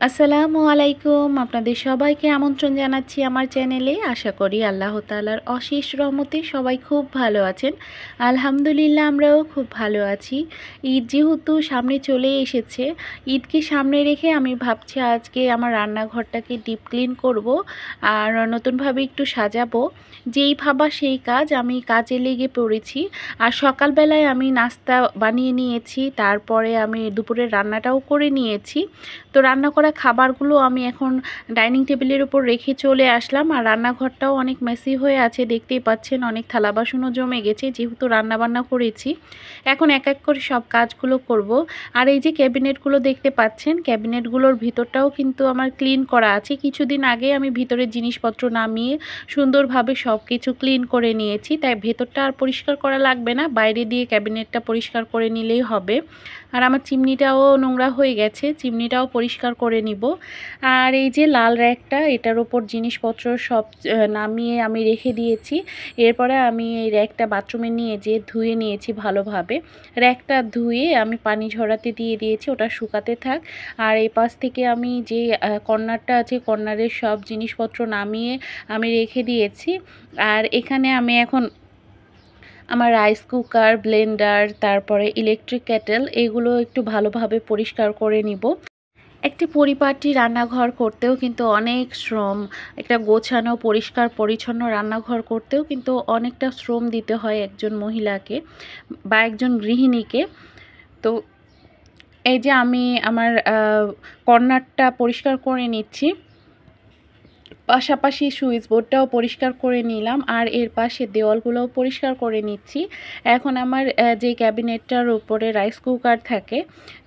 আসসালামু আলাইকুম, আপনাদের সবাইকে আমন্ত্রণ জানাচ্ছি আমার চ্যানেলে। আশা করি আল্লাহ তাআলার অশেষ রহমতে সবাই খুব ভালো আছেন। আলহামদুলিল্লাহ আমরাও খুব ভালো আছি। ঈদ যেহেতু সামনে চলে এসেছে, ঈদকে সামনে রেখে আমি ভাবছি আজকে আমার রান্নাঘরটাকে ডিপ ক্লিন করব আর নতুনভাবে একটু সাজাবো। যেই ভাবা সেই কাজ, আমি কাজে লেগে পড়েছি। আর সকালবেলায় আমি নাস্তা বানিয়ে নিয়েছি, তারপরে আমি দুপুরের রান্নাটাও করে নিয়েছি। তো রান্না করা খাবারগুলো আমি এখন ডাইনিং টেবিলের উপর রেখে চলে আসলাম। আর রান্নাঘরটাও অনেক মেসি হয়ে আছে, দেখতেই পাচ্ছেন। অনেক থালা বাসনও জমে গেছে যেহেতু রান্না বান্না করেছি। এখন এক এক করে সব কাজগুলো করব। আর এই যে ক্যাবিনেটগুলো দেখতে পাচ্ছেন, ক্যাবিনেটগুলোর ভিতরটাও কিন্তু আমার ক্লিন করা আছে। কিছুদিন আগে আমি ভিতরের জিনিসপত্র নামিয়ে সুন্দরভাবে সব কিছু ক্লিন করে নিয়েছি, তাই ভেতরটা আর পরিষ্কার করা লাগবে না, বাইরে দিয়ে ক্যাবিনেটটা পরিষ্কার করে নিলেই হবে। আর আমার চিমনিটাও নোংরা হয়ে গেছে, চিমনিটাও পরিষ্কার করে নিব। আর এই যে লাল র্যাকটা, এটার ওপর জিনিসপত্র সব নামিয়ে আমি রেখে দিয়েছি। এরপরে আমি এই র্যাকটা বাথরুমে নিয়ে যেয়ে ধুয়ে নিয়েছি ভালোভাবে। র্যাকটা ধুয়ে আমি পানি ঝরাতে দিয়ে দিয়েছি, ওটা শুকাতে থাক। আর এই পাশ থেকে আমি যে কর্নারটা আছে, কর্নারের সব জিনিসপত্র নামিয়ে আমি রেখে দিয়েছি। আর এখানে আমি এখন আমার রাইস কুকার, ব্লেন্ডার, তারপরে ইলেকট্রিক কেটেল, এগুলো একটু ভালোভাবে পরিষ্কার করে নিব। একটি পরিপাটি রান্নাঘর করতেও কিন্তু অনেক শ্রম। একটা গোছানো পরিষ্কার পরিচ্ছন্ন রান্নাঘর করতেও কিন্তু অনেকটা শ্রম দিতে হয় একজন মহিলাকে বা একজন গৃহিণীকে। তো এই যে আমি আমার কর্নারটা পরিষ্কার করে নিচ্ছি, পাশাপাশি সুইচ বোর্ডটাও পরিষ্কার করে নিলাম। আর এর পাশে দেওয়ালগুলোও পরিষ্কার করে নিচ্ছি। এখন আমার যে ক্যাবিনেটটার উপরে রাইস কুকার থাকে,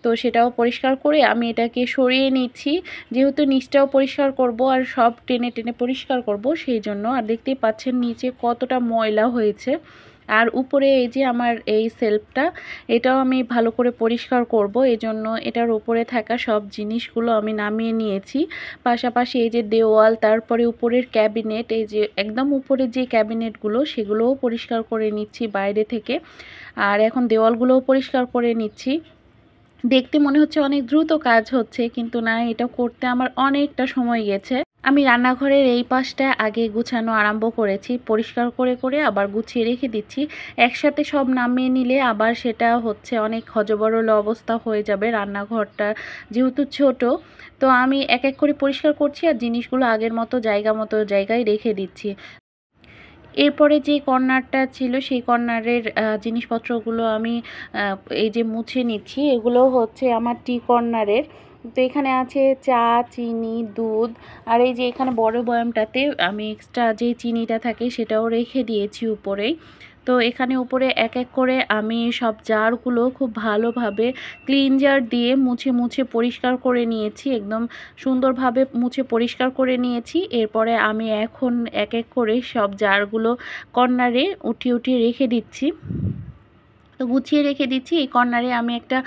তো সেটাও পরিষ্কার করে আমি এটাকে সরিয়ে নিচ্ছি। যেহেতু নিচটাও পরিষ্কার করব আর সব টেনে টেনে পরিষ্কার করব, সেই জন্য। আর দেখতেই পাচ্ছেন নিচে কতটা ময়লা হয়েছে। আর উপরে এই যে আমার এই সেলফটা, এটাও আমি ভালো করে পরিষ্কার করব, এজন্য এটার উপরে থাকা সব জিনিসগুলো আমি নামিয়ে নিয়েছি। পাশাপাশি এই যে দেওয়াল, তারপরে উপরের ক্যাবিনেট, এই যে একদম উপরে যে ক্যাবিনেটগুলো, সেগুলোও পরিষ্কার করে নিচ্ছি বাইরে থেকে। আর এখন দেওয়ালগুলোও পরিষ্কার করে নিচ্ছি। দেখতে মনে হচ্ছে অনেক দ্রুত কাজ হচ্ছে, কিন্তু না, এটা করতে আমার অনেকটা সময় গেছে। আমি রান্নাঘরের এই পাশটা আগে গুছানো আরম্ভ করেছি, পরিষ্কার করে করে আবার গুছিয়ে রেখে দিচ্ছি। একসাথে সব নামিয়ে নিলে আবার সেটা হচ্ছে অনেক হযবরল অবস্থা হয়ে যাবে রান্নাঘরটা যেহেতু ছোট। তো আমি এক এক করে পরিষ্কার করছি আর জিনিসগুলো আগের মতো জায়গায় রেখে দিচ্ছি। এরপরে যে কর্নারটা ছিল, সেই কর্নারের জিনিসপত্রগুলো আমি এই যে মুছে নিচ্ছি। এগুলো হচ্ছে আমার টি কর্নারের। তো এখানে আছে চা, চিনি, দুধ। আর এই যে এখানে বড় বয়ামটাতে আমি এক্সট্রা যে চিনিটা থাকে সেটাও রেখে দিয়েছি উপরেই। তো এখানে উপরে এক এক করে আমি সব জারগুলো খুব ভালোভাবে ক্লিনজার দিয়ে মুছে মুছে পরিষ্কার করে নিয়েছি, একদম সুন্দরভাবে মুছে পরিষ্কার করে নিয়েছি। এরপরে আমি এখন এক এক করে সব জারগুলো কর্নারে উঠিয়ে রেখে দিচ্ছি। তো গুছিয়ে রেখে দিচ্ছি। এই কর্নারে আমি একটা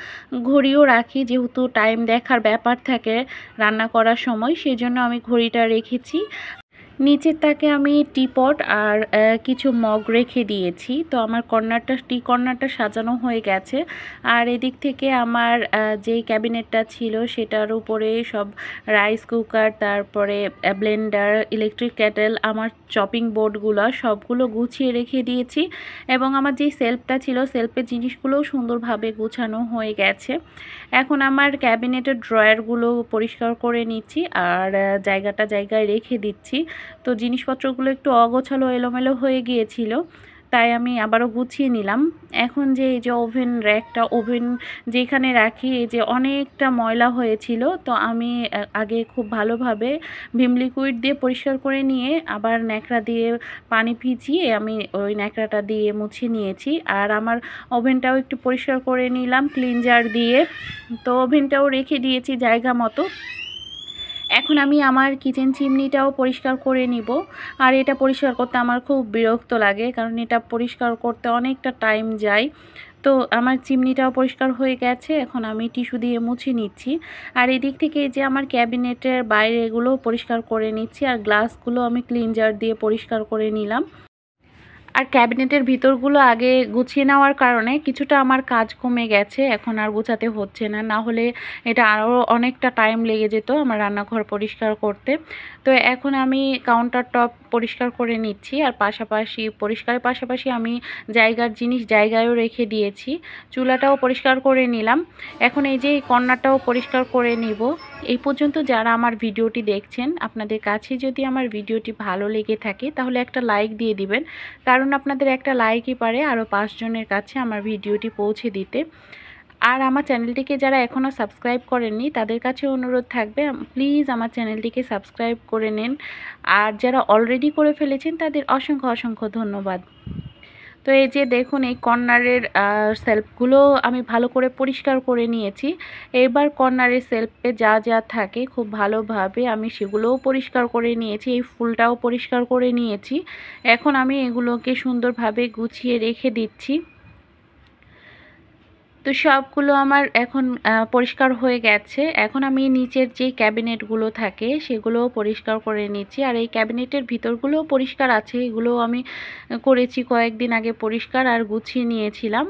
ঘড়িও রাখি, যেহেতু টাইম দেখার ব্যাপার থাকে রান্না করার সময়, সেজন্য আমি ঘড়িটা রেখেছি। নিচের তাকে আমি টিপট আর কিছু মগ রেখে দিয়েছি। তো আমার টি কর্নারটা সাজানো হয়ে গেছে। আর এদিক থেকে আমার যেই ক্যাবিনেটটা ছিল সেটার উপরে সব রাইস কুকার, তারপরে ব্লেন্ডার, ইলেকট্রিক কেটেল, আমার চপিং বোর্ডগুলো সবগুলো গুছিয়ে রেখে দিয়েছি। এবং আমার যেই সেলফটা ছিল, সেলফের জিনিসগুলোও সুন্দরভাবে গুছানো হয়ে গেছে। এখন আমার ক্যাবিনেটের ড্রয়ারগুলো পরিষ্কার করে নিচ্ছি আর জায়গায় রেখে দিচ্ছি। তো জিনিসপত্রগুলো একটু অগোছালো এলোমেলো হয়ে গিয়েছিল, তাই আমি আবারও গুছিয়ে নিলাম। এখন যে এই যে ওভেন র্যাকটা, ওভেন যেখানে রাখি, এই যে অনেকটা ময়লা হয়েছিল, তো আমি আগে খুব ভালোভাবে ভিম লিকুইড দিয়ে পরিষ্কার করে নিয়ে আবার ন্যাকড়া দিয়ে পানি ভিজিয়ে আমি ওই ন্যাকড়াটা দিয়ে মুছে নিয়েছি। আর আমার ওভেনটাও একটু পরিষ্কার করে নিলাম ক্লিনজার দিয়ে। তো ওভেনটাও রেখে দিয়েছি জায়গা মতো। এখন আমি আমার কিচেন চিমনিটাও পরিষ্কার করে নিব। আর এটা পরিষ্কার করতে আমার খুব বিরক্ত লাগে, কারণ এটা পরিষ্কার করতে অনেকটা টাইম যায়। তো আমার চিমনিটাও পরিষ্কার হয়ে গেছে, এখন আমি টিস্যু দিয়ে মুছে নিচ্ছি। আর এদিক থেকে যে আমার ক্যাবিনেটের বাইরেগুলো পরিষ্কার করে নিচ্ছি, আর গ্লাসগুলো আমি ক্লিনজার দিয়ে পরিষ্কার করে নিলাম। আর ক্যাবিনেটের ভিতরগুলো আগে গুছিয়ে নেওয়ার কারণে কিছুটা আমার কাজ কমে গেছে, এখন আর গোছাতে হচ্ছে না, না হলে এটা আরও অনেকটা টাইম লেগে যেত আমার রান্নাঘর পরিষ্কার করতে। তো এখন আমি কাউন্টার টপ পরিষ্কার করে নিচ্ছি, আর পাশাপাশি পরিষ্কারের পাশাপাশি আমি জায়গার জিনিস জায়গায়ও রেখে দিয়েছি। চুলাটাও পরিষ্কার করে নিলাম, এখন এই যে কর্নারটাও পরিষ্কার করে নিব। এই পর্যন্ত যারা আমার ভিডিওটি দেখছেন, আপনাদের কাছে যদি আমার ভিডিওটি ভালো লেগে থাকে তাহলে একটা লাইক দিয়ে দিবেন, কারণ আপনাদের একটা লাইকই পারে আরও 5 জনের কাছে আমার ভিডিওটি পৌঁছে দিতে। আর আমার চ্যানেলটিকে যারা এখনও সাবস্ক্রাইব করেননি তাদের কাছে অনুরোধ থাকবে, প্লিজ আমার চ্যানেলটিকে সাবস্ক্রাইব করে নিন। আর যারা অলরেডি করে ফেলেছেন তাদের অসংখ্য অসংখ্য ধন্যবাদ। তো এই যে দেখুন, এই কর্নারের সেলফগুলো আমি ভালো করে পরিষ্কার করে নিয়েছি। এবার কর্নারের সেলফে যা যা থাকে খুব ভালোভাবে আমি সেগুলোও পরিষ্কার করে নিয়েছি, এই ফুলটাও পরিষ্কার করে নিয়েছি। এখন আমি এগুলোকে সুন্দরভাবে গুছিয়ে রেখে দিচ্ছি। তো সবগুলো আমার এখন পরিষ্কার হয়ে গেছে। এখন আমি নিচের যে ক্যাবিনেটগুলো থাকে সেগুলোও পরিষ্কার করে নিচ্ছি, আর এই ক্যাবিনেটের ভিতরগুলোও পরিষ্কার আছে, এগুলোও আমি করেছি কয়েকদিন আগে পরিষ্কার আর গুছিয়ে নিয়েছিলাম।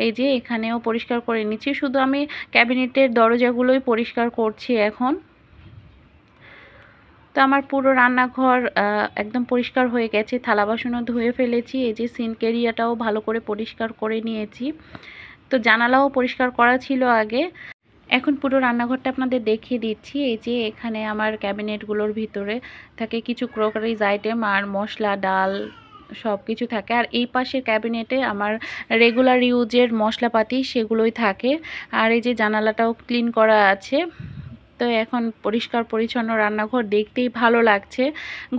এই যে এখানেও পরিষ্কার করে নিচ্ছি, শুধু আমি ক্যাবিনেটের দরজাগুলোই পরিষ্কার করছি এখন। তো আমার পুরো রান্নাঘর একদম পরিষ্কার হয়ে গেছে, থালা বাসনও ধুয়ে ফেলেছি। এই যে সিঙ্ক এরিয়াটাও ভালো করে পরিষ্কার করে নিয়েছি। তো জানালাও পরিষ্কার করা ছিল আগে। এখন পুরো রান্নাঘরটা আপনাদের দেখিয়ে দিচ্ছি। এই যে এখানে আমার ক্যাবিনেটগুলোর ভিতরে থাকে কিছু ক্রকারিজ আইটেম আর মশলা, ডাল সব কিছু থাকে। আর এই পাশের ক্যাবিনেটে আমার রেগুলার ইউজের মশলাপাতি সেগুলোই থাকে। আর এই যে জানালাটাও ক্লিন করা আছে। তো এখন পরিষ্কার পরিচ্ছন্ন রান্নাঘর দেখতেই ভালো লাগছে।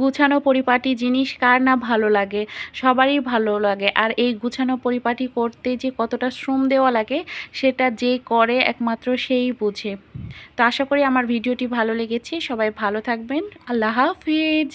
গুছানো পরিপাটি জিনিস কার না ভালো লাগে, সবারই ভালো লাগে। আর এই গুছানো পরিপাটি করতে যে কতটা শ্রম দেওয়া লাগে সেটা যে করে একমাত্র সেই বুঝে। তো আশা করি আমার ভিডিওটি ভালো লেগেছে। সবাই ভালো থাকবেন। আল্লাহ হাফিজ।